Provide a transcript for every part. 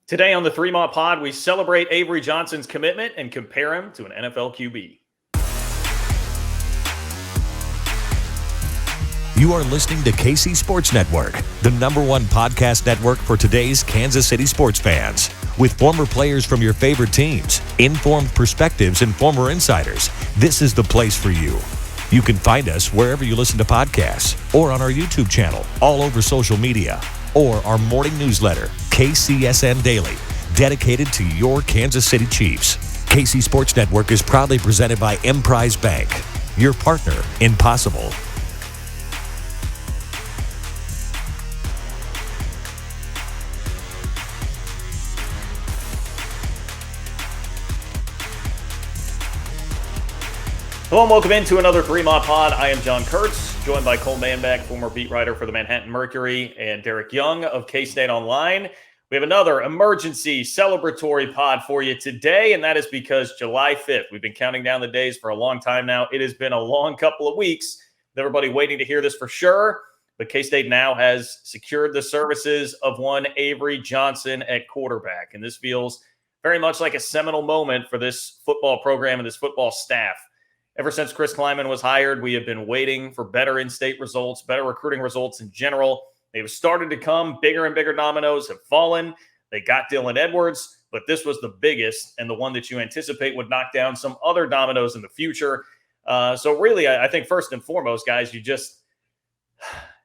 Today on the 3-Mod Pod, we celebrate Avery Johnson's commitment and compare him to an NFL QB. You are listening to KC Sports Network, the #1 podcast network for today's Kansas City sports fans. With former players from your favorite teams, informed perspectives, and former insiders, this is the place for you. You can find us wherever you listen to podcasts or on our YouTube channel, all over social media, or our morning newsletter, KCSN Daily, dedicated to your Kansas City Chiefs. KC Sports Network is proudly presented by Emprise Bank, your partner in possible. Hello and welcome into another 3-Mod Pod. I am John Kurtz, joined by Cole Manbeck, former beat writer for the Manhattan Mercury, and Derek Young of K-State Online. We have another emergency celebratory pod for you today, and that is because July 5th, we've been counting down the days for a long time now. It has been a long couple of weeks with everybody waiting to hear this for sure, but K-State now has secured the services of one Avery Johnson at quarterback, and this feels very much like a seminal moment for this football program and this football staff. Ever since Chris Kleiman was hired, we have been waiting for better in-state results, better recruiting results in general. They've started to come. Bigger and bigger dominoes have fallen. They got Dylan Edwards, but this was the biggest and the one that you anticipate would knock down some other dominoes in the future. So really, I think first and foremost, guys, you just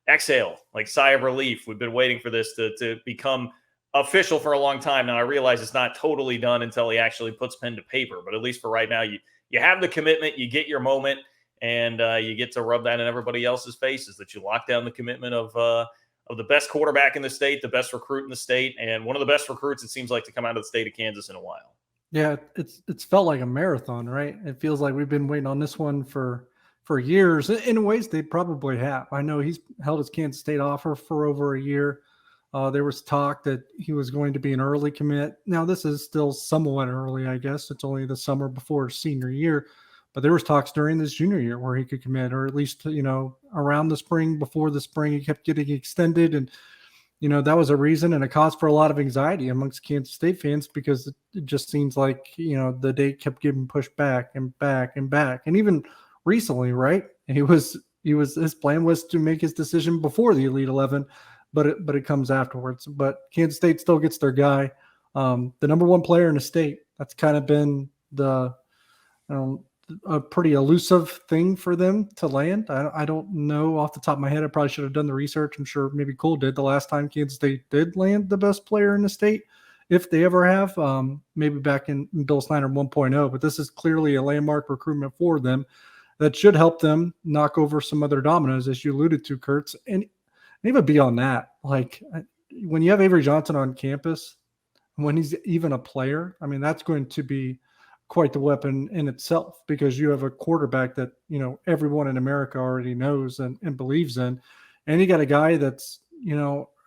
exhale, like sigh of relief. We've been waiting for this to become official for a long time. Now, I realize it's not totally done until he actually puts pen to paper, but at least for right now, you have the commitment, you get your moment, and you get to rub that in everybody else's faces that you lock down the commitment of the best quarterback in the state, the best recruit in the state, and one of the best recruits, it seems like, to come out of the state of Kansas in a while. Yeah, it's felt like a marathon, right? It feels like we've been waiting on this one for years. In ways, they probably have. I know he's held his Kansas State offer for over a year. There was talk that he was going to be an early commit. Now, this is still somewhat early, I guess. It's only the summer before his senior year. But there was talks during his junior year where he could commit, or at least, around the spring, before the spring, he kept getting extended. And, that was a reason and a cause for a lot of anxiety amongst Kansas State fans because it just seems like, the date kept getting pushed back and back and back. And even recently, right? His plan was to make his decision before the Elite 11. But it comes afterwards. But Kansas State still gets their guy, the #1 player in the state. That's kind of been a pretty elusive thing for them to land. I don't know off the top of my head. I probably should have done the research. I'm sure maybe Cole did the last time Kansas State did land the best player in the state, if they ever have. Maybe back in Bill Snyder 1.0. But this is clearly a landmark recruitment for them that should help them knock over some other dominoes, as you alluded to, Kurtz. And even beyond that, like when you have Avery Johnson on campus, when he's even a player, I mean, that's going to be quite the weapon in itself because you have a quarterback that, everyone in America already knows and believes in. And you got a guy that's,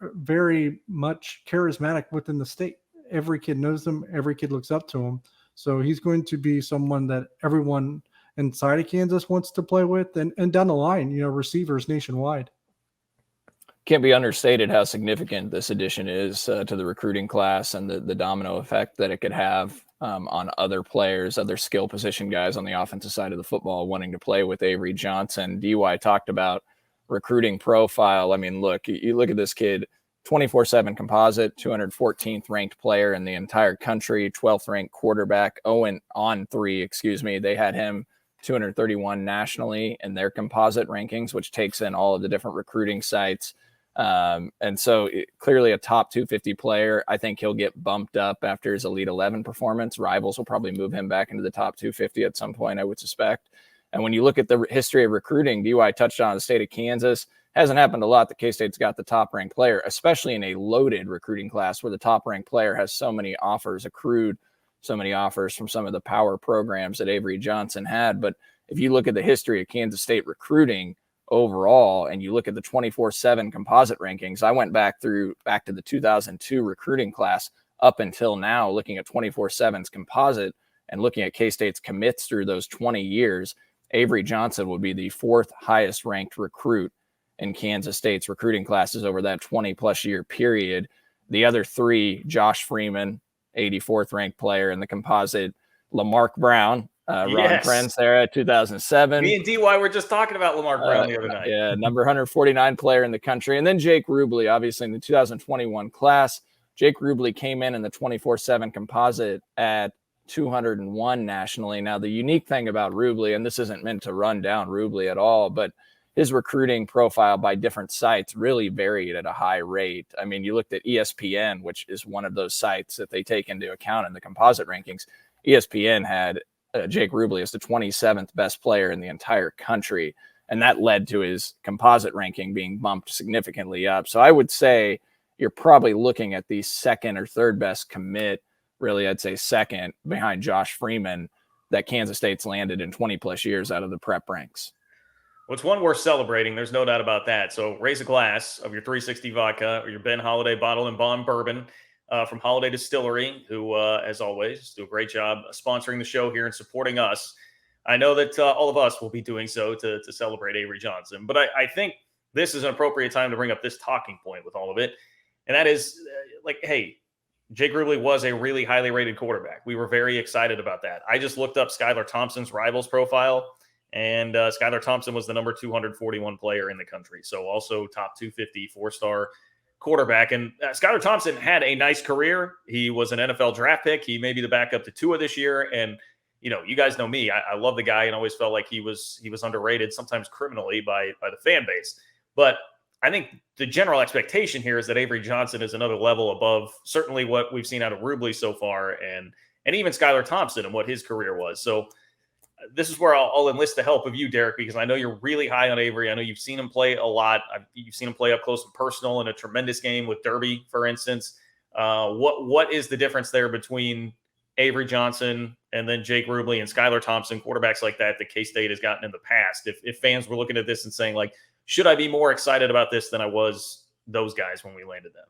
very much charismatic within the state. Every kid knows him. Every kid looks up to him. So he's going to be someone that everyone inside of Kansas wants to play with and down the line, receivers nationwide. Can't be understated how significant this addition is to the recruiting class and the domino effect that it could have on other players, other skill position guys on the offensive side of the football wanting to play with Avery Johnson. DY talked about recruiting profile. I mean, look, you look at this kid, 24/7 composite, 214th ranked player in the entire country, 12th ranked quarterback, 0-3, They had him 231 nationally in their composite rankings, which takes in all of the different recruiting sites. And so clearly a top 250 player. I think he'll get bumped up after his Elite 11 performance. Rivals will probably move him back into the top 250 at some point, I would suspect. And when you look at the history of recruiting, DY touched on the state of Kansas. Hasn't happened a lot that K-State's got the top ranked player, especially in a loaded recruiting class where the top ranked player has so many offers accrued, so many offers from some of the power programs that Avery Johnson had. But if you look at the history of Kansas State recruiting overall, and you look at the 24/7 composite rankings, I went back to the 2002 recruiting class up until now, looking at 24/7's composite and looking at K-State's commits through those 20 years. Avery Johnson would be the 4th highest ranked recruit in Kansas State's recruiting classes over that 20 plus year period. The other three, Josh Freeman, 84th ranked player in the composite, Lamarck Brown, Ron Prince there at 2007. Me and DY were just talking about Lamarck Brown the other night. Yeah, number 149 player in the country. And then Jake Rubley, obviously in the 2021 class. Jake Rubley came in the 24/7 composite at 201 nationally. Now, the unique thing about Rubley, and this isn't meant to run down Rubley at all, but his recruiting profile by different sites really varied at a high rate. I mean, you looked at ESPN, which is one of those sites that they take into account in the composite rankings. ESPN had Jake Rubley as the 27th best player in the entire country, and that led to his composite ranking being bumped significantly up. So I would say you're probably looking at the second or third best commit, really I'd say second, behind Josh Freeman, that Kansas State's landed in 20 plus years out of the prep ranks. Well, it's one worth celebrating. There's no doubt about that. So raise a glass of your 360 vodka or your Ben Holiday bottle and bond bourbon from Holiday Distillery, who, as always, do a great job sponsoring the show here and supporting us. I know that all of us will be doing so to celebrate Avery Johnson, but I think this is an appropriate time to bring up this talking point with all of it. And that is hey, Jake Rubley was a really highly rated quarterback. We were very excited about that. I just looked up Skylar Thompson's rivals profile, and Skylar Thompson was the number 241 player in the country. So also top 250 4-star quarterback. And Skylar Thompson had a nice career. He was an NFL draft pick. He may be the backup to Tua this year. And, you guys know me. I love the guy and always felt like he was underrated, sometimes criminally by the fan base. But I think the general expectation here is that Avery Johnson is another level above certainly what we've seen out of Rubley so far, and even Skylar Thompson and what his career was. So this is where I'll enlist the help of you, Derek, because I know you're really high on Avery. I know you've seen him play a lot. You've seen him play up close and personal in a tremendous game with Derby, for instance. What is the difference there between Avery Johnson and then Jake Rubley and Skylar Thompson, quarterbacks like that K-State has gotten in the past? If fans were looking at this and saying, should I be more excited about this than I was those guys when we landed them?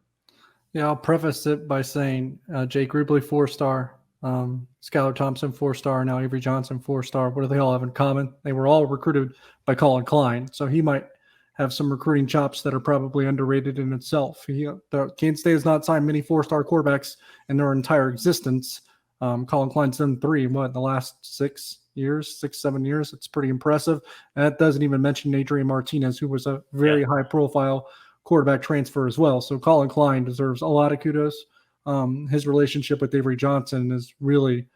Yeah, I'll preface it by saying Jake Rubley, 4-star. Skylar Thompson, 4-star. Now Avery Johnson, 4-star. What do they all have in common? They were all recruited by Colin Klein. So he might have some recruiting chops that are probably underrated in itself. Kansas State has not signed many 4-star quarterbacks in their entire existence. Colin Klein's done 3 in the last 6, 7 years. It's pretty impressive. And that doesn't even mention Adrian Martinez, who was a very high profile quarterback transfer as well. So Colin Klein deserves a lot of kudos. His relationship with Avery Johnson is really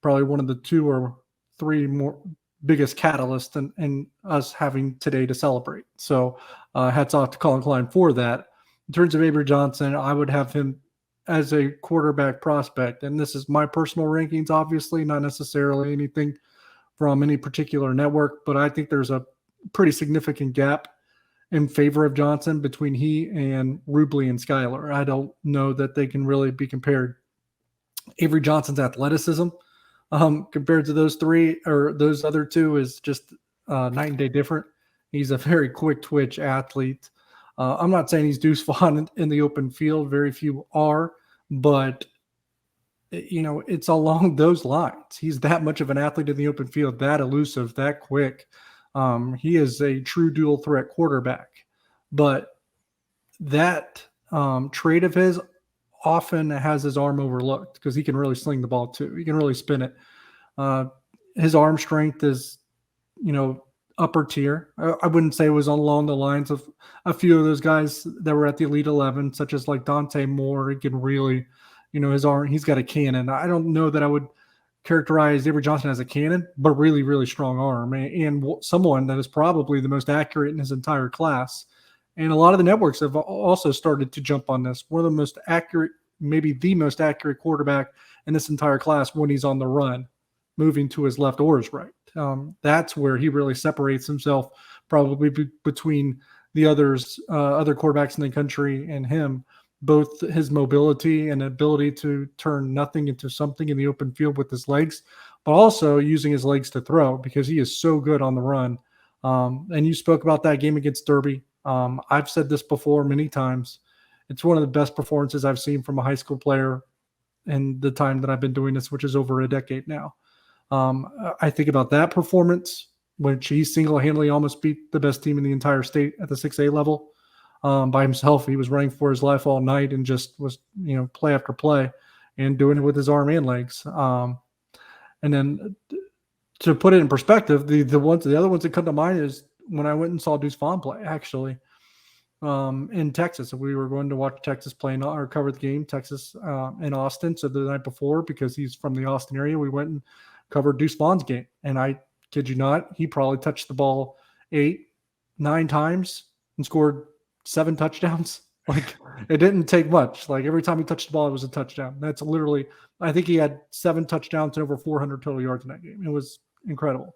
probably one of the 2 or 3 more biggest catalysts in us having today to celebrate. So hats off to Colin Klein for that. In terms of Avery Johnson, I would have him as a quarterback prospect. And this is my personal rankings, obviously, not necessarily anything from any particular network, but I think there's a pretty significant gap in favor of Johnson between he and Rubley and Skylar. I don't know that they can really be compared. Avery Johnson's athleticism compared to those 3 or those other 2 is just night and day different. He's a very quick twitch athlete. I'm not saying he's Deuce Vaughn in the open field. Very few are, but it's along those lines. He's that much of an athlete in the open field, that elusive, that quick. He is a true dual threat quarterback, but that trait of his often has his arm overlooked because he can really sling the ball too. He can really spin it. His arm strength is, upper tier. I wouldn't say it was along the lines of a few of those guys that were at the Elite 11, such as Dante Moore. He can really, his arm, he's got a cannon. I don't know that I would characterize Avery Johnson as a cannon, but really, really strong arm and someone that is probably the most accurate in his entire class. And a lot of the networks have also started to jump on this. One of the most accurate, maybe the most accurate quarterback in this entire class when he's on the run, moving to his left or his right. That's where he really separates himself probably between the other quarterbacks in the country and him. Both his mobility and ability to turn nothing into something in the open field with his legs, but also using his legs to throw because he is so good on the run. And you spoke about that game against Derby. I've said this before many times. It's one of the best performances I've seen from a high school player in the time that I've been doing this, which is over a decade now. I think about that performance, which he single-handedly almost beat the best team in the entire state at the 6A level. by himself. He was running for his life all night and just was, play after play and doing it with his arm and legs. And then to put it in perspective, the other ones that come to mind is when I went and saw Deuce Vaughn play, actually, in Texas. We were going to watch Texas play or cover the game, Texas in Austin. So the night before, because he's from the Austin area, we went and covered Deuce Vaughn's game. And I kid you not, he probably touched the ball 8-9 times and scored 7 touchdowns. Like, it didn't take much. Like, every time he touched the ball, it was a touchdown. That's literally, I think he had 7 touchdowns and over 400 total yards in that game. It was incredible.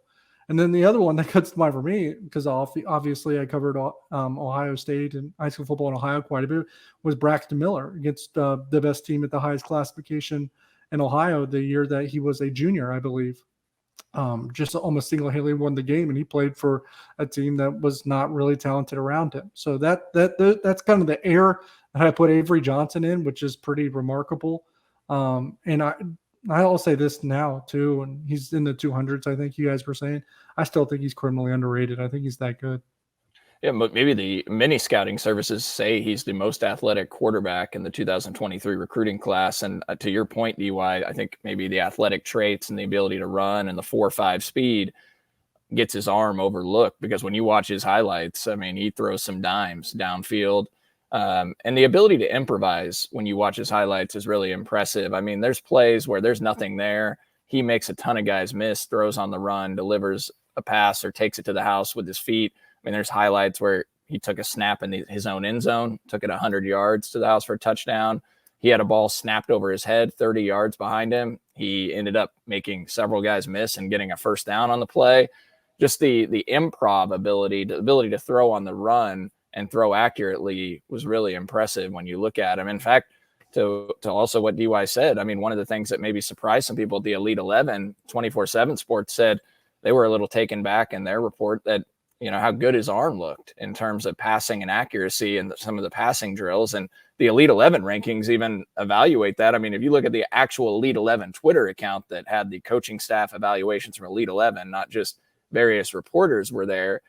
And then the other one that cuts to mind for me, because obviously I covered Ohio State and high school football in Ohio quite a bit, was Braxton Miller against the best team at the highest classification in Ohio the year that he was a junior, I believe. Just almost single-handedly won the game, and he played for a team that was not really talented around him. So that's kind of the air that I put Avery Johnson in, which is pretty remarkable. And I'll say this now too, and he's in the 200s. I think you guys were saying. I still think he's criminally underrated. I think he's that good. Yeah, but maybe the many scouting services say he's the most athletic quarterback in the 2023 recruiting class. And to your point, DY, I think maybe the athletic traits and the ability to run and the 4.5 speed gets his arm overlooked, because when you watch his highlights, I mean, he throws some dimes downfield. And the ability to improvise when you watch his highlights is really impressive. I mean, there's plays where there's nothing there. He makes a ton of guys miss, throws on the run, delivers a pass, or takes it to the house with his feet. I mean, there's highlights where he took a snap in his own end zone, took it 100 yards to the house for a touchdown. He had a ball snapped over his head 30 yards behind him. He ended up making several guys miss and getting a first down on the play. Just the improv ability, the ability to throw on the run and throw accurately was really impressive when you look at him. In fact, to also what DY said, I mean, one of the things that maybe surprised some people at the Elite 11, 24/7 Sports said they were a little taken back in their report that, how good his arm looked in terms of passing and accuracy and some of the passing drills. And the Elite 11 rankings even evaluate that. I mean, if you look at the actual Elite 11 Twitter account that had the coaching staff evaluations from Elite 11, not just various reporters were there,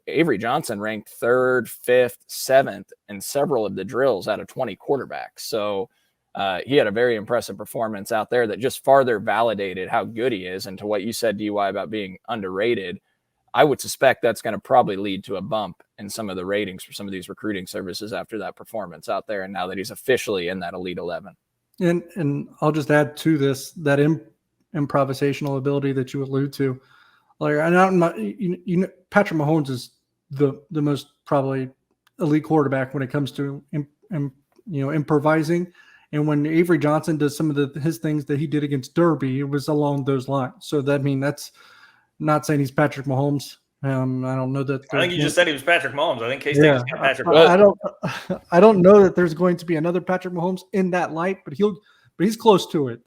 Avery Johnson ranked 3rd, 5th, 7th in several of the drills out of 20 quarterbacks. So he had a very impressive performance out there that just farther validated how good he is. And to what you said, DY, about being underrated, I would suspect that's going to probably lead to a bump in some of the ratings for some of these recruiting services after that performance out there. And now that he's officially in that Elite 11. And I'll just add to this, that improvisational ability that you allude to. Like, and I'm not, Patrick Mahomes is the most probably elite quarterback when it comes to improvising. And when Avery Johnson does some of his things that he did against Derby, it was along those lines. So that's not saying he's Patrick Mahomes. I don't know that. I think you just said he was Patrick Mahomes. I think K-State was Patrick Mahomes. I don't know that there's going to be another Patrick Mahomes in that light, but he's close to it,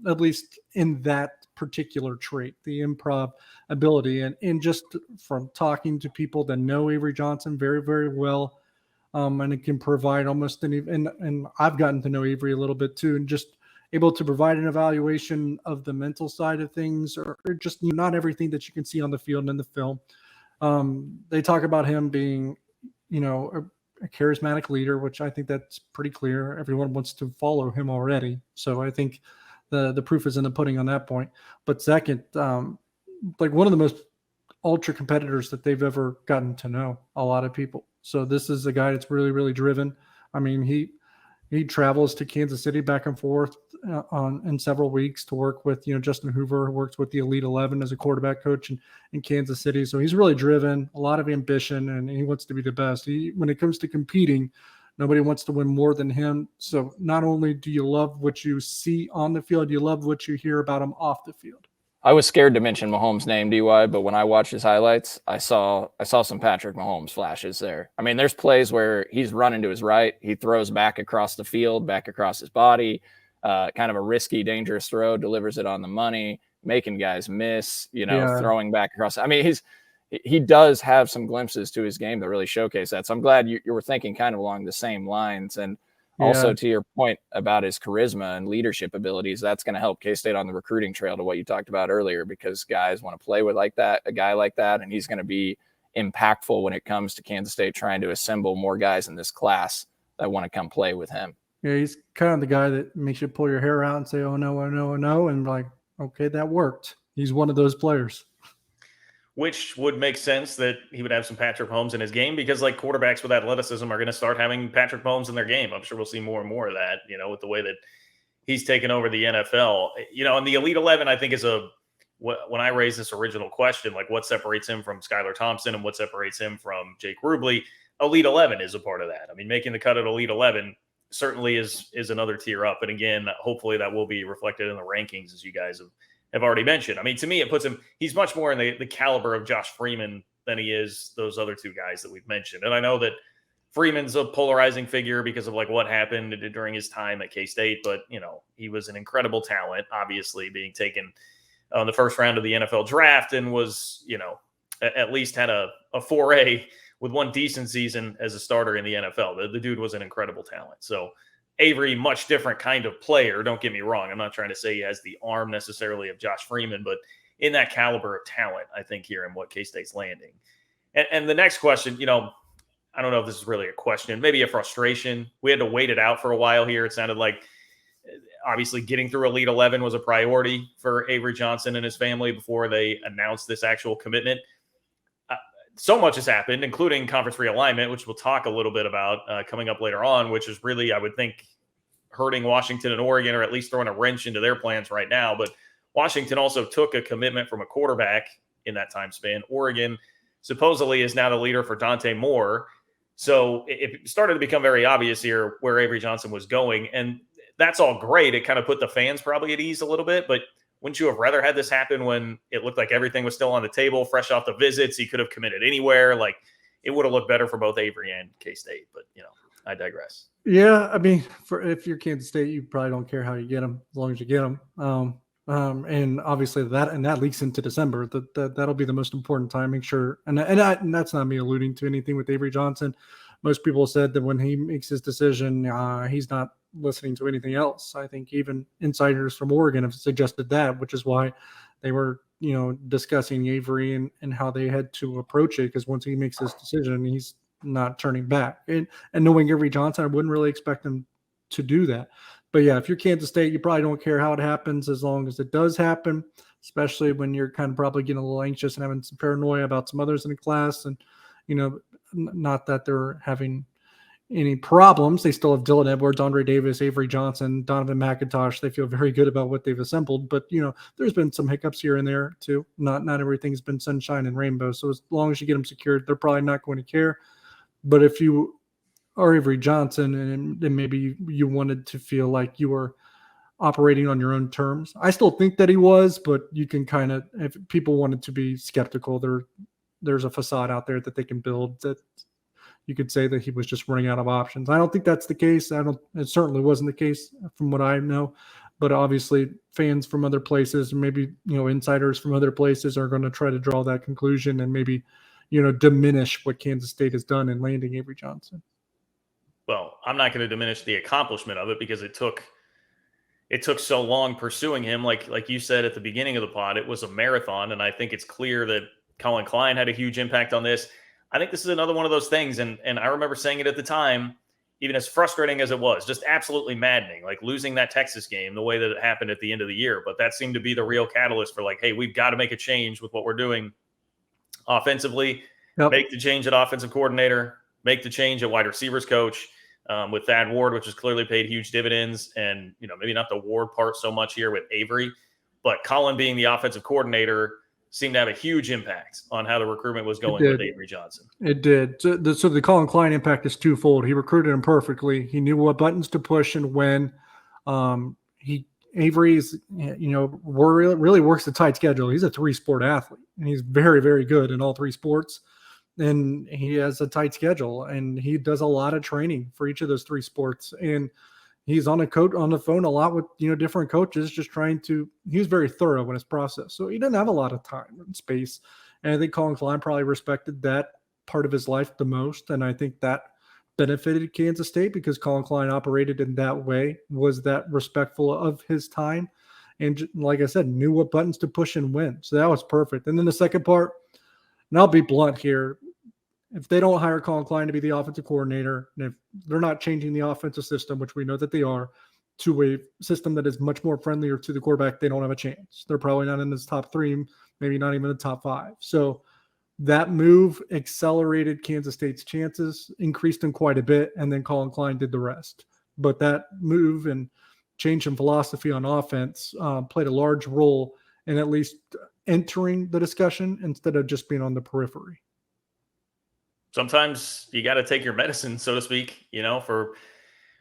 at least in that particular trait, the improv ability. And just from talking to people that know Avery Johnson very, very well, and it can provide almost and I've gotten to know Avery a little bit too, and just able to provide an evaluation of the mental side of things, or just not everything that you can see on the field and in the film. They talk about him being, a charismatic leader, which I think that's pretty clear. Everyone wants to follow him already. So I think the proof is in the pudding on that point. But second, like one of the most ultra competitors that they've ever gotten to know, a lot of people. So this is a guy that's really, really driven. I mean, he travels to Kansas City back and forth in several weeks to work with, Justin Hoover, who works with the Elite 11 as a quarterback coach in Kansas City. So he's really driven, a lot of ambition, and he wants to be the best. When it comes to competing, nobody wants to win more than him. So not only do you love what you see on the field, you love what you hear about him off the field. I was scared to mention Mahomes' name, DY, but when I watched his highlights, I saw some Patrick Mahomes flashes there. I mean, there's plays where he's running to his right, he throws back across the field, back across his body, kind of a risky, dangerous throw, delivers it on the money, making guys miss, throwing back across. I mean, he does have some glimpses to his game that really showcase that. So I'm glad you were thinking kind of along the same lines. And also to your point about his charisma and leadership abilities, that's going to help K-State on the recruiting trail to what you talked about earlier, because guys want to play with a guy like that, and he's going to be impactful when it comes to Kansas State trying to assemble more guys in this class that want to come play with him. Yeah, he's kind of the guy that makes you pull your hair out and say, oh, no, oh, no, oh, no. And like, okay, that worked. He's one of those players. Which would make sense that he would have some Patrick Mahomes in his game, because like quarterbacks with athleticism are going to start having Patrick Mahomes in their game. I'm sure we'll see more and more of that, with the way that he's taken over the NFL. And the Elite 11, I think, is when I raised this original question, like what separates him from Skylar Thompson and what separates him from Jake Rubley, Elite 11 is a part of that. I mean, making the cut at Elite 11 certainly is another tier up. And again, hopefully that will be reflected in the rankings, as you guys have already mentioned. I mean, to me, it puts him, he's much more in the caliber of Josh Freeman than he is those other two guys that we've mentioned. And I know that Freeman's a polarizing figure because of like what happened during his time at K-State, but he was an incredible talent, obviously being taken on the first round of the NFL draft, and was, at least had a foray with one decent season as a starter in the NFL. The dude was an incredible talent. So Avery, much different kind of player. Don't get me wrong. I'm not trying to say he has the arm necessarily of Josh Freeman, but in that caliber of talent, I think here in what K-State's landing. And the next question, I don't know if this is really a question, maybe a frustration. We had to wait it out for a while here. It sounded like obviously getting through Elite 11 was a priority for Avery Johnson and his family before they announced this actual commitment. So much has happened, including conference realignment, which we'll talk a little bit about coming up later on, which is really, I would think, hurting Washington and Oregon, or at least throwing a wrench into their plans right now. But Washington also took a commitment from a quarterback in that time span. Oregon supposedly is now the leader for Dante Moore. So it started to become very obvious here where Avery Johnson was going. And that's all great. It kind of put the fans probably at ease a little bit, but wouldn't you have rather had this happen when it looked like everything was still on the table, fresh off the visits? He could have committed anywhere. Like, it would have looked better for both Avery and K-State, but I digress. Yeah. I mean, if you're Kansas State, you probably don't care how you get them as long as you get them. And obviously that leaks into December. That'll be the most important time. Make sure. And that's not me alluding to anything with Avery Johnson. Most people said that when he makes his decision, he's not listening to anything else. I think even insiders from Oregon have suggested that, which is why they were, discussing Avery and how they had to approach it. Because once he makes his decision, he's not turning back. And knowing Avery Johnson, I wouldn't really expect him to do that. But yeah, if you're Kansas State, you probably don't care how it happens as long as it does happen, especially when you're kind of probably getting a little anxious and having some paranoia about some others in the class. And, not that they're having any problems. They still have Dylan Edwards, Andre Davis, Avery Johnson, Donovan McIntosh. They feel very good about what they've assembled, but there's been some hiccups here and there too. Not everything's been sunshine and rainbows. So as long as you get them secured, they're probably not going to care. But if you are Avery Johnson and maybe you wanted to feel like you were operating on your own terms, I still think that he was, but you can kind of, if people wanted to be skeptical, there's a facade out there that they can build that you could say that he was just running out of options. I don't think that's the case. It certainly wasn't the case from what I know, but obviously fans from other places, maybe, insiders from other places are going to try to draw that conclusion and maybe, diminish what Kansas State has done in landing Avery Johnson. Well, I'm not going to diminish the accomplishment of it because it took so long pursuing him. Like you said at the beginning of the pod, it was a marathon. And I think it's clear that Colin Klein had a huge impact on this. I think this is another one of those things. And I remember saying it at the time, even as frustrating as it was, just absolutely maddening, like losing that Texas game the way that it happened at the end of the year. But that seemed to be the real catalyst for like, hey, we've got to make a change with what we're doing offensively. Yep. Make the change at offensive coordinator, make the change at wide receivers coach with Thad Ward, which has clearly paid huge dividends. And, maybe not the Ward part so much here with Avery, but Colin being the offensive coordinator seemed to have a huge impact on how the recruitment was going with Avery Johnson. It did. So the Colin Klein impact is twofold. He recruited him perfectly. He knew what buttons to push and when. Avery's, really works a tight schedule. He's a 3-sport athlete, and he's very, very good in all 3 sports. And he has a tight schedule, and he does a lot of training for each of those 3 sports. And he's on the phone a lot with, different coaches, just he was very thorough in his process. So he didn't have a lot of time and space. And I think Colin Klein probably respected that part of his life the most. And I think that benefited Kansas State because Colin Klein operated in that way, was that respectful of his time. And like I said, knew what buttons to push and when. So that was perfect. And then the second part, And I'll be blunt here. If they don't hire Colin Klein to be the offensive coordinator, and if they're not changing the offensive system, which we know that they are, to a system that is much more friendlier to the quarterback, they don't have a chance. They're probably not in this top 3, maybe not even the top 5. So that move accelerated Kansas State's chances, increased them quite a bit, and then Colin Klein did the rest. But that move and change in philosophy on offense played a large role in at least entering the discussion instead of just being on the periphery. Sometimes you got to take your medicine, so to speak, for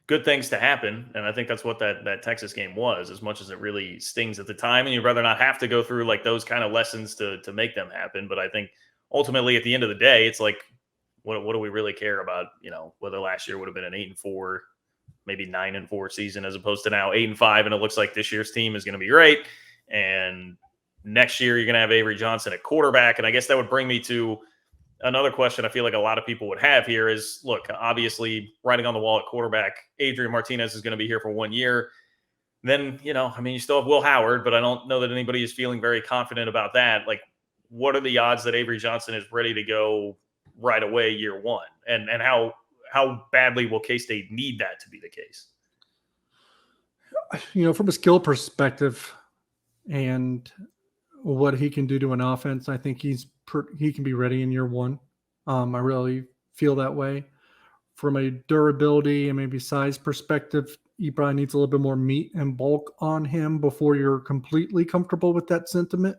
good things to happen. And I think that's what that Texas game was, as much as it really stings at the time. And you'd rather not have to go through like those kind of lessons to make them happen. But I think ultimately at the end of the day, it's like, what do we really care about, whether last year would have been an 8-4, maybe 9-4 season, as opposed to now 8-5. And it looks like this year's team is going to be great. And next year you're going to have Avery Johnson at quarterback. And I guess that would bring me to another question I feel like a lot of people would have here is, look, obviously writing on the wall at quarterback, Adrian Martinez is going to be here for 1 year. Then, you still have Will Howard, but I don't know that anybody is feeling very confident about that. Like, what are the odds that Avery Johnson is ready to go right away year one? And how badly will K-State need that to be the case? From a skill perspective and what he can do to an offense, I think he can be ready in year one. I really feel that way. From a durability and maybe size perspective, he probably needs a little bit more meat and bulk on him before you're completely comfortable with that sentiment.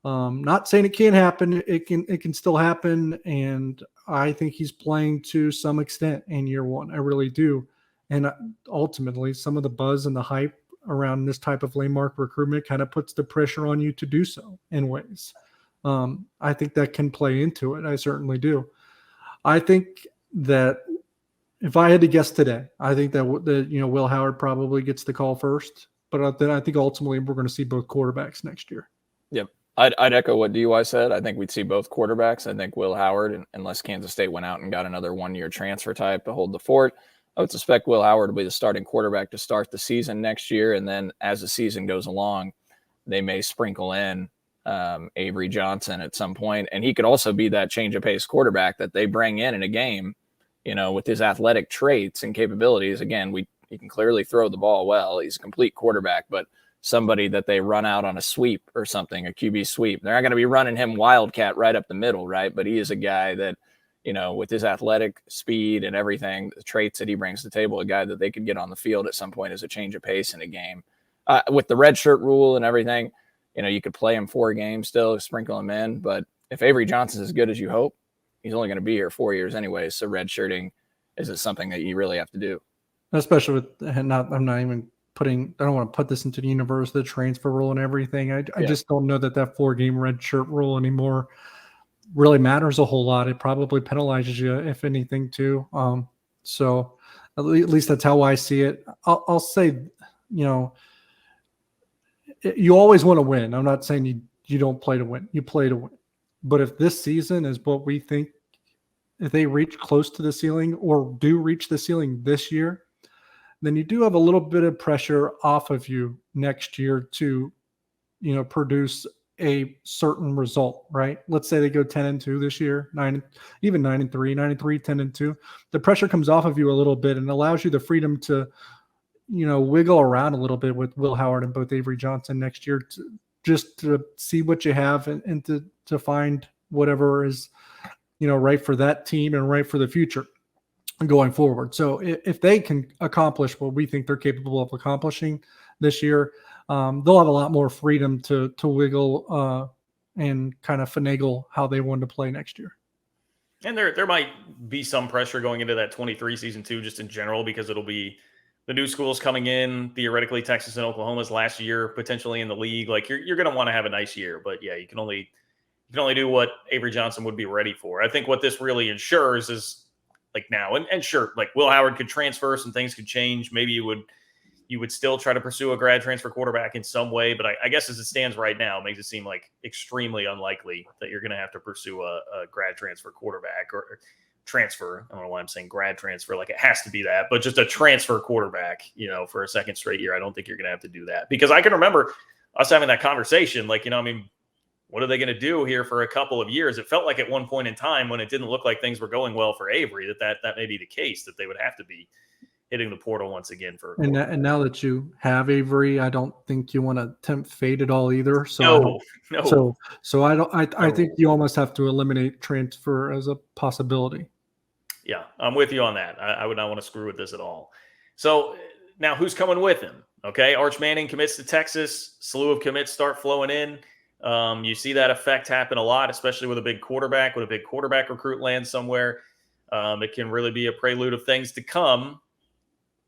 Not saying it can't happen. It can still happen. And I think he's playing to some extent in year one. I really do. And ultimately, some of the buzz and the hype around this type of landmark recruitment kind of puts the pressure on you to do so in ways. I think that can play into it. I certainly do. I think that if I had to guess today, I think that Will Howard probably gets the call first. But then I think ultimately we're going to see both quarterbacks next year. Yep. I'd echo what DY said. I think we'd see both quarterbacks. I think Will Howard, unless Kansas State went out and got another 1-year transfer type to hold the fort, I would suspect Will Howard will be the starting quarterback to start the season next year. And then as the season goes along, they may sprinkle in Avery Johnson at some point. And he could also be that change of pace quarterback that they bring in a game, with his athletic traits and capabilities. Again, he can clearly throw the ball well. He's a complete quarterback, but somebody that they run out on a sweep or something, a QB sweep. They're not going to be running him wildcat right up the middle, right? But he is a guy that, with his athletic speed and everything, the traits that he brings to the table, a guy that they could get on the field at some point as a change of pace in a game. With the red shirt rule and everything, you could play him 4 games still, sprinkle him in. But if Avery Johnson's as good as you hope, he's only going to be here 4 years anyway. So red shirting isn't something that you really have to do. Especially with I don't want to put this into the universe, the transfer rule and everything. I just don't know that 4-game red shirt rule anymore really matters a whole lot. It probably penalizes you, if anything, too. So at least that's how I see it. I'll say, you always want to win. I'm not saying you don't play to win. You play to win. But if this season is what we think, if they reach close to the ceiling or do reach the ceiling this year, then you do have a little bit of pressure off of you next year to, produce a certain result, right? Let's say they go 10-2 this year, 9-3, 10-2. The pressure comes off of you a little bit and allows you the freedom to, wiggle around a little bit with Will Howard and both Avery Johnson next year, just to see what you have and to find whatever is, right for that team and right for the future going forward. So if they can accomplish what we think they're capable of accomplishing this year, they'll have a lot more freedom to wiggle and kind of finagle how they want to play next year. And there might be some pressure going into that 23 season too, just in general, because it'll be the new schools coming in, theoretically Texas and Oklahoma's last year potentially in the league. Like you're going to want to have a nice year, but yeah, you can only do what Avery Johnson would be ready for. I think what this really ensures is, like now, and sure, like Will Howard could transfer, some things could change. Maybe you would still try to pursue a grad transfer quarterback in some way, but I guess as it stands right now, it makes it seem like extremely unlikely that you're going to have to pursue a grad transfer quarterback or transfer. I don't know why I'm saying grad transfer, like it has to be that, but just a transfer quarterback, for a second straight year. I don't think you're going to have to do that, because I can remember us having that conversation. Like, we're What are they going to do here for a couple of years? It felt like at one point in time when it didn't look like things were going well for Avery that may be the case, that they would have to be hitting the portal once again for. And now that you have Avery, I don't think you want to tempt fate at all either. So No. So I think you almost have to eliminate transfer as a possibility. Yeah, I'm with you on that. I would not want to screw with this at all. So now who's coming with him? Okay, Arch Manning commits to Texas. Slew of commits start flowing in. You see that effect happen a lot, especially with a big quarterback. When a big quarterback recruit lands somewhere, it can really be a prelude of things to come.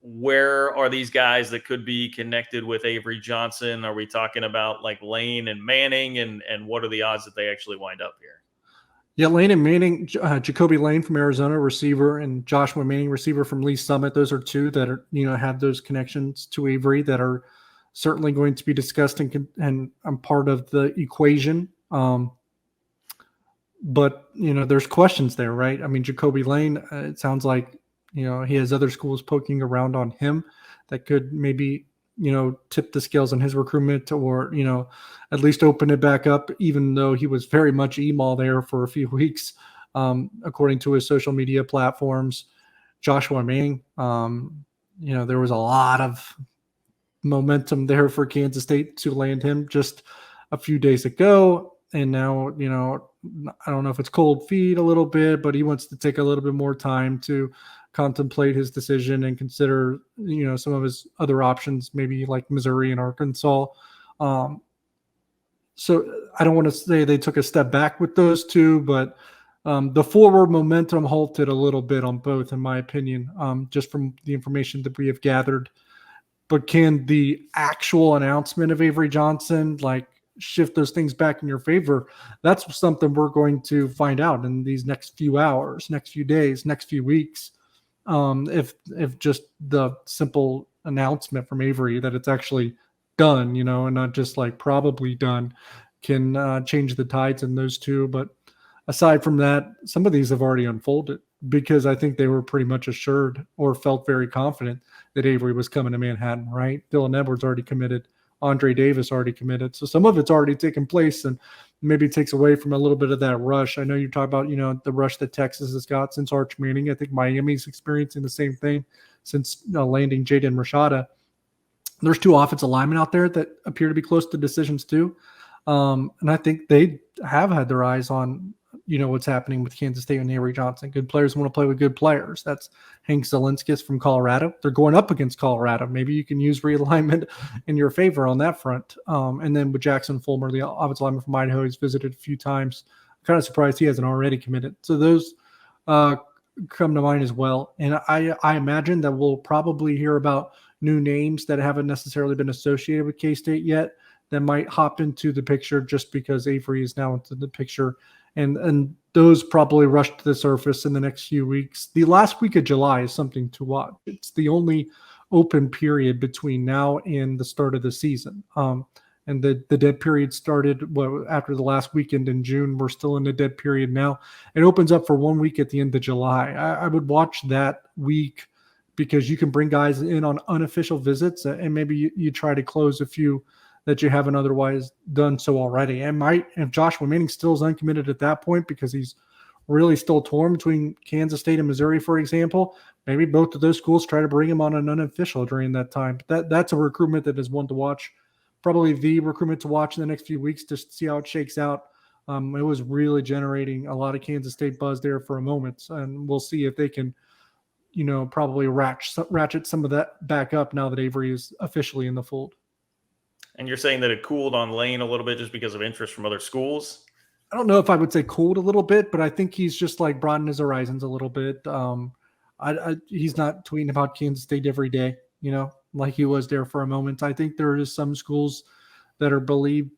Where are these guys that could be connected with Avery Johnson? Are we talking about like Lane and Manning, and what are the odds that they actually wind up here? Yeah, Lane and Manning, Jacoby Lane from Arizona, receiver, and Joshua Manning, receiver from Lee Summit. Those are two that are, have those connections to Avery that are certainly going to be discussed and I'm part of the equation. But there's questions there, right? I mean, Jacoby Lane, it sounds like he has other schools poking around on him that could maybe tip the scales on his recruitment, or at least open it back up, even though he was very much email there for a few weeks, according to his social media platforms. Joshua Manning, there was a lot of momentum there for Kansas State to land him just a few days ago, and now I don't know if it's cold feet a little bit, but he wants to take a little bit more time to contemplate his decision and consider, some of his other options, maybe like Missouri and Arkansas. So I don't want to say they took a step back with those two, but the forward momentum halted a little bit on both, in my opinion, just from the information that we have gathered. But can the actual announcement of Avery Johnson shift those things back in your favor? That's something we're going to find out in these next few hours, next few days, next few weeks. If just the simple announcement from Avery that it's actually done, and not just probably done, can change the tides in those two. But aside from that, some of these have already unfolded, because I think they were pretty much assured or felt very confident that Avery was coming to Manhattan, right? Dylan Edwards already committed. Andre Davis already committed. So some of it's already taken place, and maybe takes away from a little bit of that rush. I know you talk about, the rush that Texas has got since Arch Manning. I think Miami's experiencing the same thing since landing Jaden Rashada. There's two offensive linemen out there that appear to be close to decisions too. And I think they have had their eyes on, what's happening with Kansas State and Avery Johnson. Good players want to play with good players. That's Hank Zelinskis from Colorado. They're going up against Colorado. Maybe you can use realignment in your favor on that front. And then with Jackson Fulmer, the offensive lineman from Idaho, he's visited a few times. I'm kind of surprised he hasn't already committed. So those come to mind as well. And I imagine that we'll probably hear about new names that haven't necessarily been associated with K-State yet that might hop into the picture just because Avery is now into the picture. And those probably rush to the surface in the next few weeks. The last week of July is something to watch. It's the only open period between now and the start of the season. And the dead period started after the last weekend in June. We're still in the dead period now. It opens up for 1 week at the end of July. I would watch that week, because you can bring guys in on unofficial visits, and maybe you try to close a few that you haven't otherwise done so already. And if Joshua Manning still is uncommitted at that point because he's really still torn between Kansas State and Missouri, for example, maybe both of those schools try to bring him on an unofficial during that time. But that's a recruitment that is one to watch, probably the recruitment to watch in the next few weeks to see how it shakes out. It was really generating a lot of Kansas State buzz there for a moment, and we'll see if they can, probably ratchet some of that back up now that Avery is officially in the fold. And you're saying that it cooled on Lane a little bit just because of interest from other schools? I don't know if I would say cooled a little bit, but I think he's just broadened his horizons a little bit. He's not tweeting about Kansas State every day, like he was there for a moment. I think there is some schools that are believed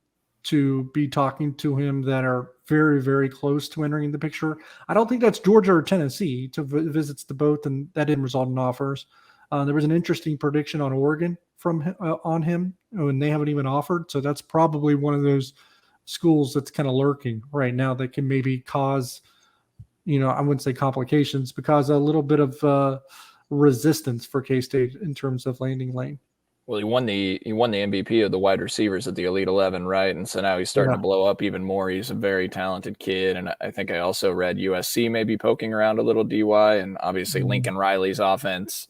to be talking to him that are very, very close to entering the picture. I don't think that's Georgia or Tennessee to visits to both, and that didn't result in offers. There was an interesting prediction on Oregon on him, and they haven't even offered. So that's probably one of those schools that's kind of lurking right now that can maybe cause, I wouldn't say complications, but cause a little bit of resistance for K-State in terms of landing Lane. Well, he won the MVP of the wide receivers at the Elite 11, right? And so now he's starting to blow up even more. He's a very talented kid, and I think I also read USC maybe poking around a little DY, and obviously Lincoln Riley's offense.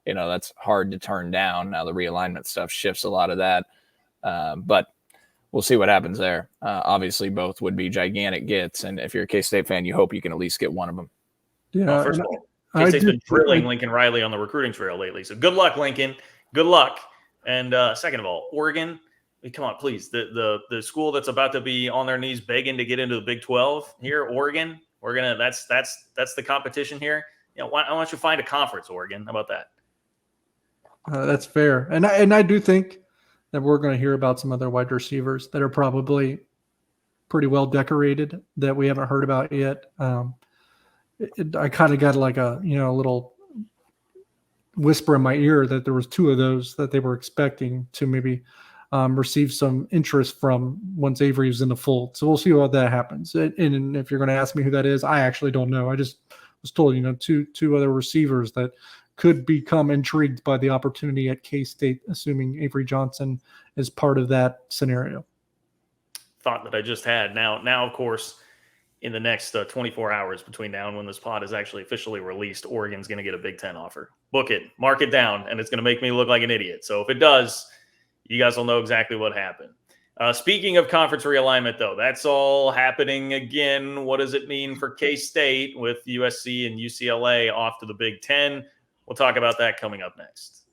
That's hard to turn down. Now the realignment stuff shifts a lot of that, but we'll see what happens there. Obviously, both would be gigantic gets, and if you're a K-State fan, you hope you can at least get one of them. Yeah. First of all, K-State's been drilling Lincoln Riley on the recruiting trail lately, so good luck, Lincoln. Good luck. And second of all, Oregon, come on, please. The school that's about to be on their knees begging to get into the Big 12 here, Oregon. We're gonna that's the competition here. Why don't you find a conference, Oregon? How about that? That's fair, and I do think that we're going to hear about some other wide receivers that are probably pretty well decorated that we haven't heard about yet. I kind of got like a little whisper in my ear that there was 2 of those that they were expecting to maybe receive some interest from once Avery was in the fold. So we'll see how that happens. And if you're going to ask me who that is, I actually don't know. I just was told, two other receivers that could become intrigued by the opportunity at K-State, assuming Avery Johnson is part of that scenario. Thought that I just had. Now, of course, in the next 24 hours between now and when this pod is actually officially released, Oregon's going to get a Big Ten offer. Book it, mark it down, and it's going to make me look like an idiot. So if it does, you guys will know exactly what happened. Speaking of conference realignment, though, that's all happening again. What does it mean for K-State with USC and UCLA off to the Big Ten? We'll talk about that coming up next.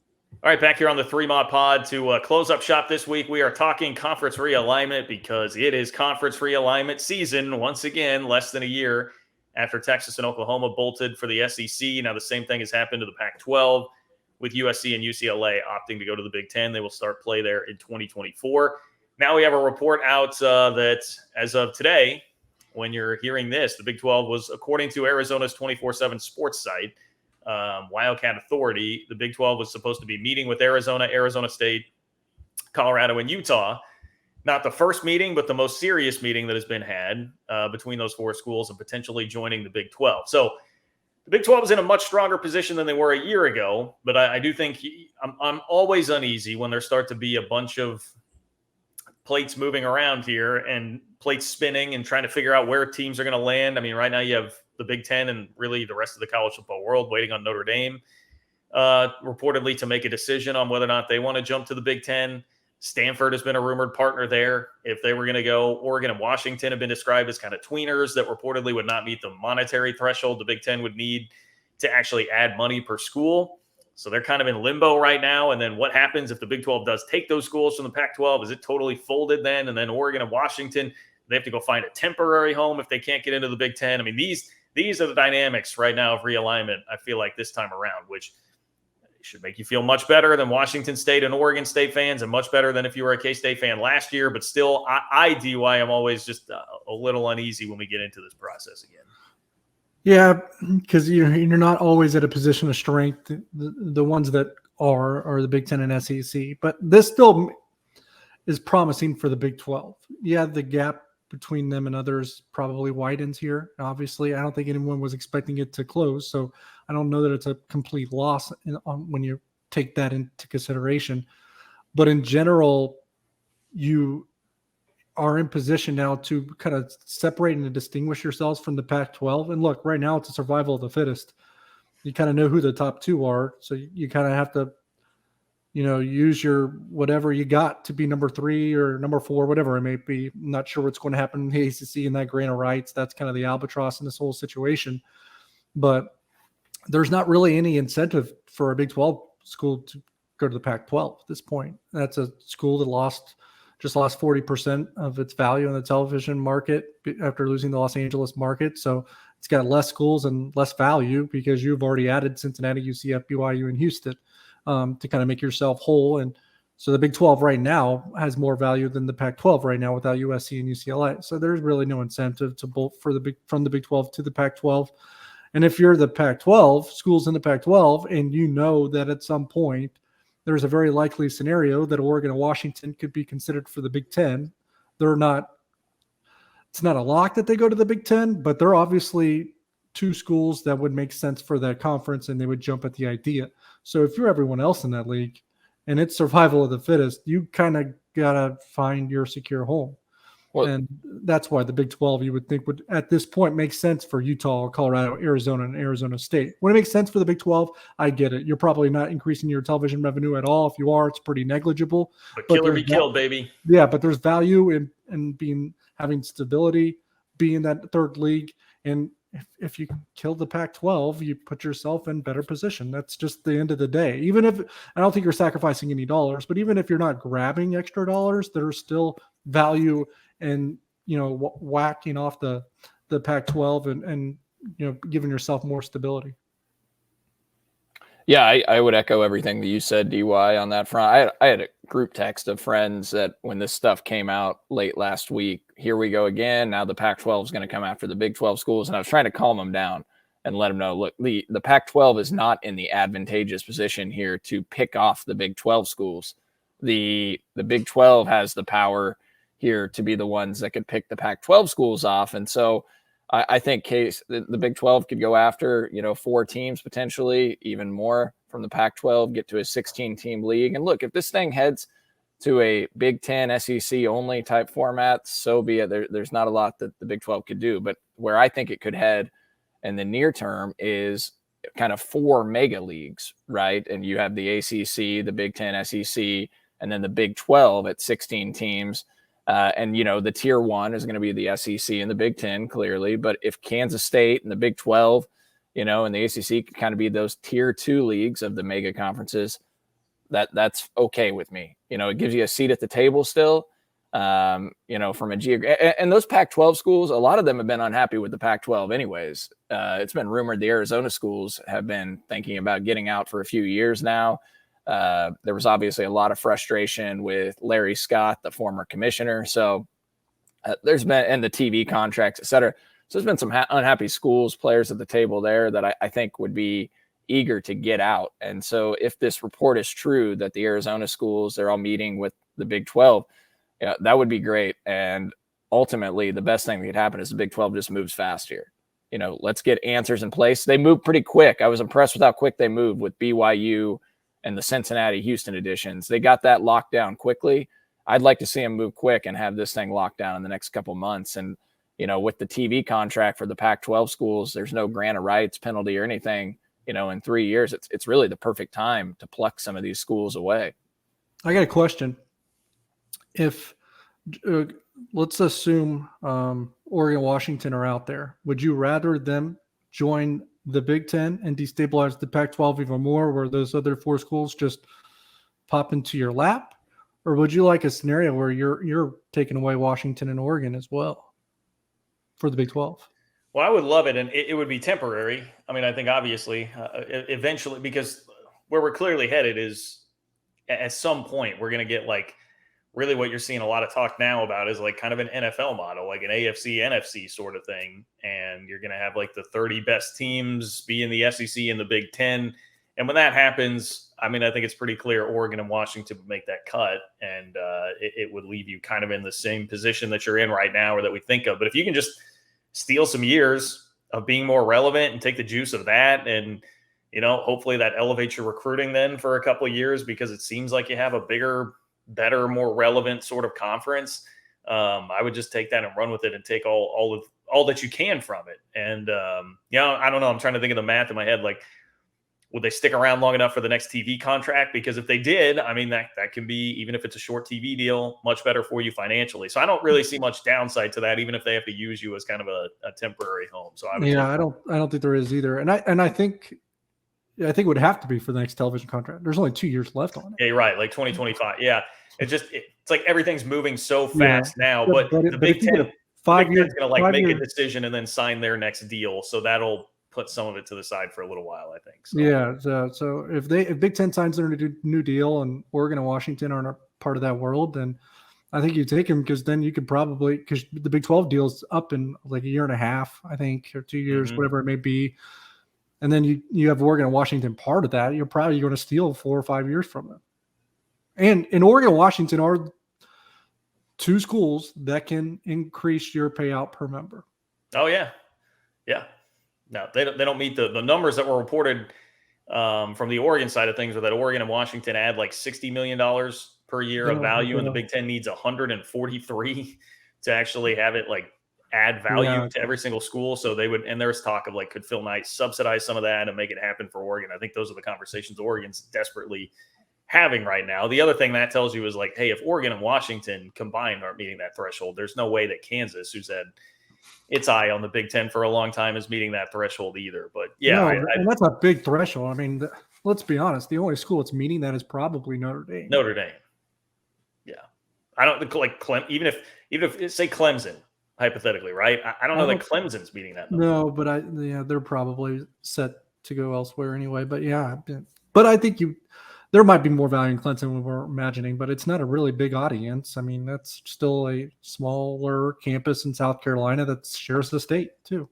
All right, back here on the 3-Mod Pod to close up shop this week. We are talking conference realignment because it is conference realignment season once again, less than a year after Texas and Oklahoma bolted for the SEC. Now the same thing has happened to the Pac-12 with USC and UCLA opting to go to the Big Ten. They will start play there in 2024. Now we have a report out that as of today, when you're hearing this, the Big 12 was, according to Arizona's 24/7 sports site, Wildcat Authority, the Big 12 was supposed to be meeting with Arizona, Arizona State, Colorado, and Utah. Not the first meeting, but the most serious meeting that has been had between those 4 schools and potentially joining the Big 12. So the Big 12 is in a much stronger position than they were a year ago, but I do think I'm always uneasy when there start to be a bunch of plates moving around here and plates spinning and trying to figure out where teams are going to land. I mean, right now you have the Big Ten and really the rest of the college football world waiting on Notre Dame reportedly to make a decision on whether or not they want to jump to the Big Ten. Stanford has been a rumored partner there. If they were going to go, Oregon and Washington have been described as kind of tweeners that reportedly would not meet the monetary threshold the Big Ten would need to actually add money per school. So they're kind of in limbo right now. And then what happens if the Big 12 does take those schools from the Pac-12? Is it totally folded then? And then Oregon and Washington, they have to go find a temporary home if they can't get into the Big Ten. I mean, these are the dynamics right now of realignment, I feel like, this time around, which should make you feel much better than Washington State and Oregon State fans and much better than if you were a K-State fan last year. But still, I am always just a little uneasy when we get into this process again. Yeah, because you're not always at a position of strength. The ones that are the Big Ten and SEC. But this still is promising for the Big 12. Yeah, the gap between them and others probably widens here. Obviously, I don't think anyone was expecting it to close, so I don't know that it's a complete loss when you take that into consideration. But in general, you are in position now to kind of separate and distinguish yourselves from the Pac-12. And look, right now it's a survival of the fittest. You kind of know who the top 2 are, so you kind of have to use your whatever you got to be number 3 or number 4, whatever it may be. I'm not sure what's going to happen in the ACC in that grain of rights. That's kind of the albatross in this whole situation. But there's not really any incentive for a Big 12 school to go to the Pac-12 at this point. That's a school that just lost 40% of its value in the television market after losing the Los Angeles market. So it's got less schools and less value because you've already added Cincinnati, UCF, BYU, and Houston. To kind of make yourself whole. And so the Big 12 right now has more value than the Pac-12 right now without USC and UCLA. So there's really no incentive to bolt from the Big 12 to the Pac-12. And if you're the Pac-12, schools in the Pac-12, and you know that at some point there's a very likely scenario that Oregon and Washington could be considered for the Big 10, it's not a lock that they go to the Big 10, but they're obviously 2 schools that would make sense for that conference and they would jump at the idea. So if you're everyone else in that league, and it's survival of the fittest. You kind of got to find your secure home. Well, and that's why the Big 12, you would think, would at this point make sense for Utah, Colorado, Arizona, and Arizona State. When it makes sense for the Big 12, I get it. You're probably not increasing your television revenue at all. If you are, it's pretty negligible. But kill or be killed, baby. Yeah, but there's value in having stability, being that third league. And if you kill the Pac-12, you put yourself in better position. That's just the end of the day. Even if I don't think you're sacrificing any dollars, but even if you're not grabbing extra dollars, there's still value and whacking off the Pac-12 and giving yourself more stability. Yeah, I would echo everything that you said, DY, on that front. I had a group text of friends that when this stuff came out late last week, here we go again. Now the Pac-12 is going to come after the Big 12 schools. And I was trying to calm them down and let them know, look, the Pac-12 is not in the advantageous position here to pick off the Big 12 schools. The Big 12 has the power here to be the ones that could pick the Pac-12 schools off. And so I think the Big 12 could go after, 4 teams, potentially even more from the Pac-12, get to a 16-team league. And look, if this thing heads to a Big 10 SEC only type format, so be it. There's not a lot that the Big 12 could do, but where I think it could head in the near term is kind of 4 mega leagues, right? And you have the ACC, the Big 10 SEC, and then the Big 12 at 16 teams. And the tier 1 is going to be the SEC and the Big 10, clearly. But if Kansas State and the Big 12, and the ACC could kind of be those tier 2 leagues of the mega conferences, that's okay with me. It gives you a seat at the table still, from a and those Pac-12 schools, a lot of them have been unhappy with the Pac-12 anyways. It's been rumored the Arizona schools have been thinking about getting out for a few years now. There was obviously a lot of frustration with Larry Scott, the former commissioner. So there's been, and the TV contracts, et cetera. So there's been some unhappy schools, players at the table there that I think would be eager to get out. And so if this report is true that the Arizona schools, they're all meeting with the Big 12, that would be great. And ultimately the best thing that could happen is the Big 12 just moves fast here. Let's get answers in place. They moved pretty quick. I was impressed with how quick they moved with BYU and the Cincinnati Houston editions. They got that locked down quickly. I'd like to see them move quick and have this thing locked down in the next couple months. And, with the TV contract for the Pac-12 schools, there's no grant of rights penalty or anything, in 3 years. It's really the perfect time to pluck some of these schools away. I got a question. If let's assume Oregon, Washington are out there, would you rather them join the Big 10 and destabilize the Pac-12 even more, where those other 4 schools just pop into your lap? Or would you like a scenario where you're taking away Washington and Oregon as well for the Big 12? Well, I would love it, and it would be temporary. I mean, I think obviously eventually, because where we're clearly headed is at some point we're going to get really what you're seeing a lot of talk now about is kind of an NFL model, like an AFC, NFC sort of thing. And you're going to have the 30 best teams be in the SEC and the Big 10. And when that happens, I mean, I think it's pretty clear Oregon and Washington would make that cut. And it would leave you kind of in the same position that you're in right now or that we think of. But if you can just steal some years of being more relevant and take the juice of that, and, hopefully that elevates your recruiting then for a couple of years, because it seems like you have a bigger, better, more relevant sort of conference. I would just take that and run with it and take all that you can from it. And, I don't know. I'm trying to think of the math in my head. Would they stick around long enough for the next TV contract? Because if they did, I mean, that can be, even if it's a short TV deal, much better for you financially. So I don't really see much downside to that, even if they have to use you as kind of a temporary home. So I don't think there is either. And I think it would have to be for the next television contract. There's only 2 years left on it. Yeah, you're right. 2025. Yeah. It's like everything's moving so fast now, but the Big Ten, 5 years, going to make a decision and then sign their next deal. So that'll put some of it to the side for a little while, I think. So. Yeah. So if Big Ten signs their new deal and Oregon and Washington aren't a part of that world, then I think you take them, because then you could probably, because the Big 12 deal's up in a year and a half, I think, or 2 years, whatever it may be. And then you have Oregon and Washington part of that. You're probably going to steal 4 or 5 years from them. And in Oregon and Washington are 2 schools that can increase your payout per member. Oh, yeah. Yeah. No, they don't meet the numbers that were reported from the Oregon side of things, where that Oregon and Washington add like $60 million per year of value, and the Big Ten needs 143 to actually have it like add value to every single school. So they would, and there's talk of like, could Phil Knight subsidize some of that and make it happen for Oregon? I think those are the conversations Oregon's desperately having right now. The other thing that tells you is like, hey, if Oregon and Washington combined aren't meeting that threshold, there's no way that Kansas, who's had its eye on the Big Ten for a long time, is meeting that threshold either. But yeah, and that's a big threshold. I mean, let's be honest. The only school that's meeting that is probably Notre Dame. Notre Dame. Yeah. I don't like even if say Clemson, hypothetically, right? I don't know that Clemson's meeting that number. No, but they're probably set to go elsewhere anyway. But yeah, but I think there might be more value in Clemson than we're imagining, but it's not a really big audience. I mean, that's still a smaller campus in South Carolina that shares the state too.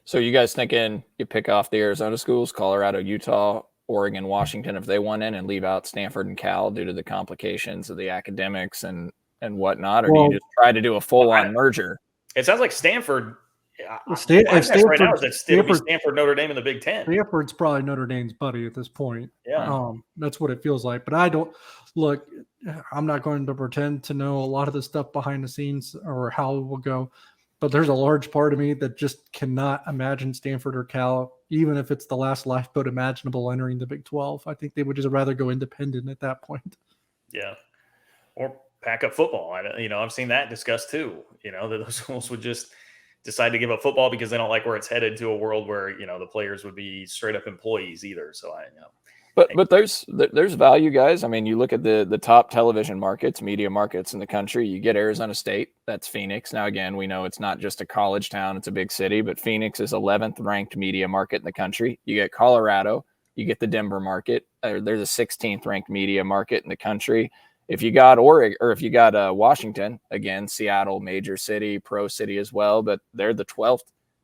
So you guys thinking you pick off the Arizona schools, Colorado, Utah, Oregon, Washington, if they want in, and leave out Stanford and Cal due to the complications of the academics and whatnot, or do you just try to do a full-on merger? It sounds like Stanford. Stanford right now is that Stanford, Notre Dame in the Big Ten. Stanford's probably Notre Dame's buddy at this point. Yeah, that's what it feels like. But I don't look. I'm not going to pretend to know a lot of the stuff behind the scenes or how it will go. But there's a large part of me that just cannot imagine Stanford or Cal, even if it's the last lifeboat imaginable, entering the Big 12. I think they would just rather go independent at that point. Yeah, or pack up football. I've seen that discussed too. That those schools would just decide to give up football because they don't like where it's headed, to a world where the players would be straight up employees either. So But there's value, guys. I mean, you look at the top television markets, media markets in the country. You get Arizona State, that's Phoenix. Now, again, we know it's not just a college town; it's a big city. But Phoenix is 11th ranked media market in the country. You get Colorado, you get the Denver market. They're the 16th ranked media market in the country. If you got Oregon, or if you got Washington, again, Seattle, major city, pro city as well, but they're the 12th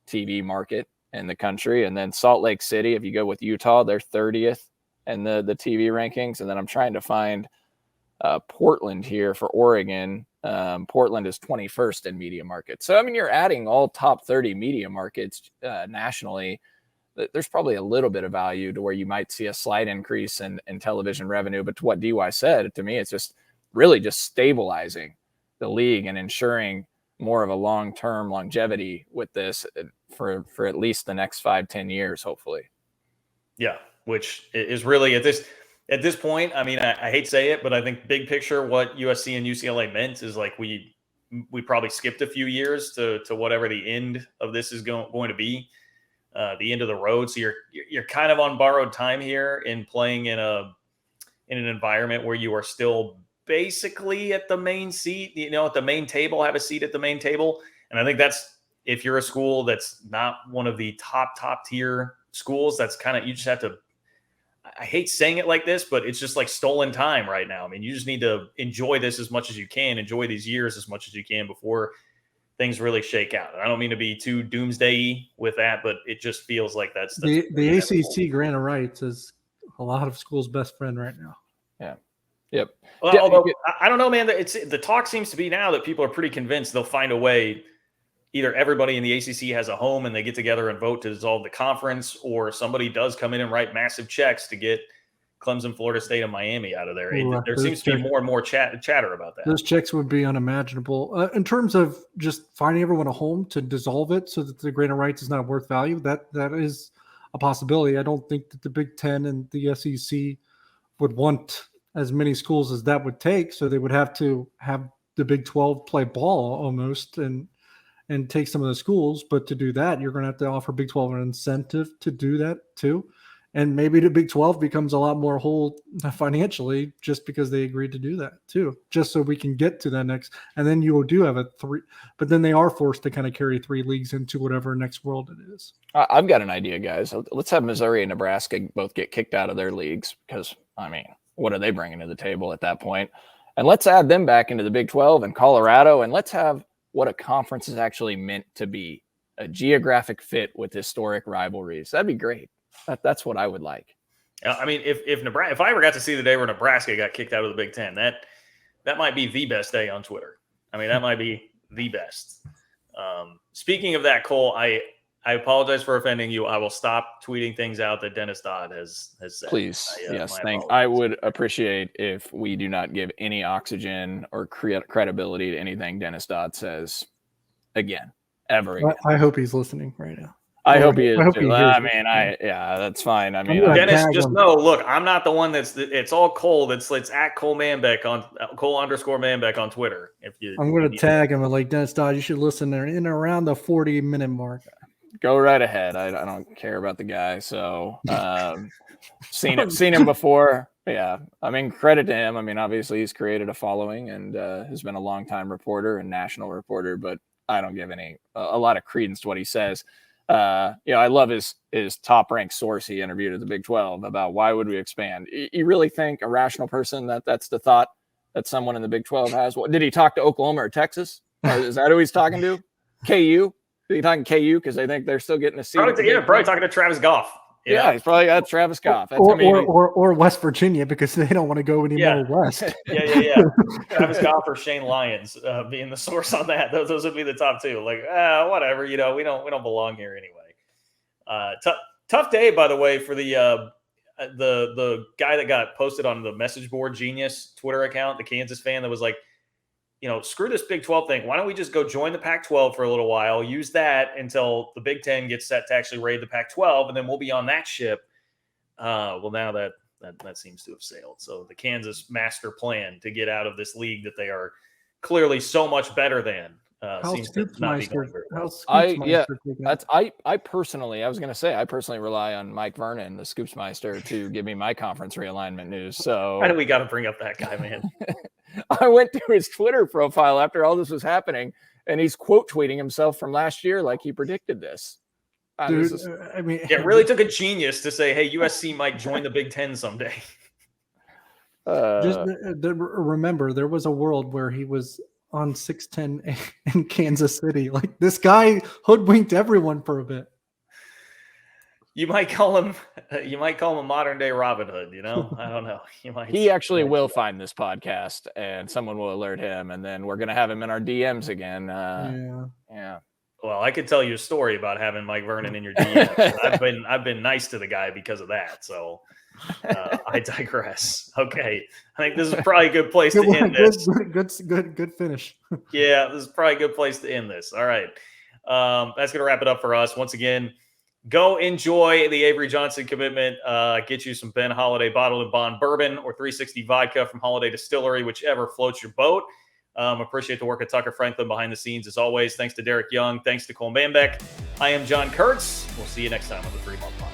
TV market in the country. And then Salt Lake City, if you go with Utah, they're 30th in the TV rankings. And then I'm trying to find Portland here for Oregon. Portland is 21st in media markets. So, I mean, you're adding all top 30 media markets nationally. There's probably a little bit of value to where you might see a slight increase in television revenue. But to what DY said, to me, it's just really just stabilizing the league and ensuring more of a long-term longevity with this for at least the next 5-10 years, hopefully. Yeah, which is really at this point, I mean, I hate to say it, but I think big picture, what USC and UCLA meant is like we probably skipped a few years to whatever the end of this is going to be. The end of the road. So you're kind of on borrowed time here in playing in an environment where you are still basically at the main seat, at the main table, have a seat at the main table. And I think that's, if you're a school that's not one of the top tier schools, that's kind of, you just have to, I hate saying it like this, but it's just like stolen time right now. I mean, you just need to enjoy this as much as you can, enjoy these years as much as you can before things really shake out. And I don't mean to be too doomsday with that, but it just feels like that's the ACC grant of rights is a lot of schools' best friend right now. Yeah. Yep. Well, although I don't know, man, the talk seems to be now that people are pretty convinced they'll find a way. Either everybody in the ACC has a home and they get together and vote to dissolve the conference, or somebody does come in and write massive checks to get Clemson, Florida State, and Miami out of there. There seems to be more and more chatter about that. Those checks would be unimaginable. In terms of just finding everyone a home to dissolve it so that the grant of rights is not worth value, that is a possibility. I don't think that the Big Ten and the SEC would want as many schools as that would take, so they would have to have the Big 12 play ball almost and take some of the schools. But to do that, you're going to have to offer Big 12 an incentive to do that too. And maybe the Big 12 becomes a lot more whole financially just because they agreed to do that too, just so we can get to that next. And then you do have but then they are forced to kind of carry 3 leagues into whatever next world it is. I've got an idea, guys. Let's have Missouri and Nebraska both get kicked out of their leagues because, I mean, what are they bringing to the table at that point? And let's add them back into the Big 12 and Colorado, and let's have what a conference is actually meant to be, a geographic fit with historic rivalries. That'd be great. That's what I would like. I mean, if I ever got to see the day where Nebraska got kicked out of the Big Ten, that might be the best day on Twitter. I mean, that might be the best. Speaking of that, Cole, I I apologize for offending you. I will stop tweeting things out that Dennis Dodd has said. Please. Yes. I would appreciate if we do not give any oxygen or credibility to anything Dennis Dodd says ever again. I hope he's listening right now. I hope he is. I hope he hears that's fine. I mean, Dennis, just know, look, I'm not the one it's all Cole. It's at Cole Manbeck on Cole_Manbeck on Twitter. I'm going to tag him and like, Dennis Dodd, you should listen there in around the 40-minute mark. Go right ahead. I don't care about the guy. So, seen him before. Yeah. I mean, credit to him. I mean, obviously he's created a following and has been a longtime reporter and national reporter, but I don't give a lot of credence to what he says. I love his top ranked source he interviewed at the Big 12 about why would we expand. You really think a rational person that's the thought that someone in the Big 12 has? What did he talk to Oklahoma or Texas? Is that who he's talking to? KU? Is he talking KU because they think they're still getting a seat? Probably talking to Travis Goff. Yeah, he's probably got Travis Goff. That's or West Virginia because they don't want to go anymore west. Yeah. Travis Goff or Shane Lyons being the source on that. Those would be the top two. Like, whatever. We don't belong here anyway. Tough day, by the way, for the guy that got posted on the message board Genius Twitter account, the Kansas fan that was like, screw this Big 12 thing. Why don't we just go join the Pac-12 for a little while, use that until the Big 10 gets set to actually raid the Pac-12, and then we'll be on that ship. Well, now that seems to have sailed. So the Kansas master plan to get out of this league that they are clearly so much better than seems to not be going very well. I personally rely on Mike Vernon, the Scoopsmeister, to give me my conference realignment news. So why do we got to bring up that guy, man? I went to his Twitter profile after all this was happening, and he's quote tweeting himself from last year like he predicted this. Dude, it really took a genius to say, hey, USC might join the Big Ten someday. Remember, there was a world where he was on 610 in Kansas City. Like, this guy hoodwinked everyone for a bit. You might call him a modern day Robin Hood, I don't know. He actually will find this podcast and someone will alert him, and then we're gonna have him in our DMs again. Yeah. Well, I could tell you a story about having Mike Vernon in your DMs. I've been nice to the guy because of that. So I digress. Okay. I think this is probably a good place to end this. Good finish. Yeah, this is probably a good place to end this. All right. That's gonna wrap it up for us. Once again, go enjoy the Avery Johnson commitment. Get you some Ben Holiday bottled and bond bourbon or 360 vodka from Holiday Distillery, whichever floats your boat. Appreciate the work of Tucker Franklin behind the scenes as always. Thanks to Derek Young. Thanks to Cole Manbeck. I am John Kurtz. We'll see you next time on the 3 Month Pod.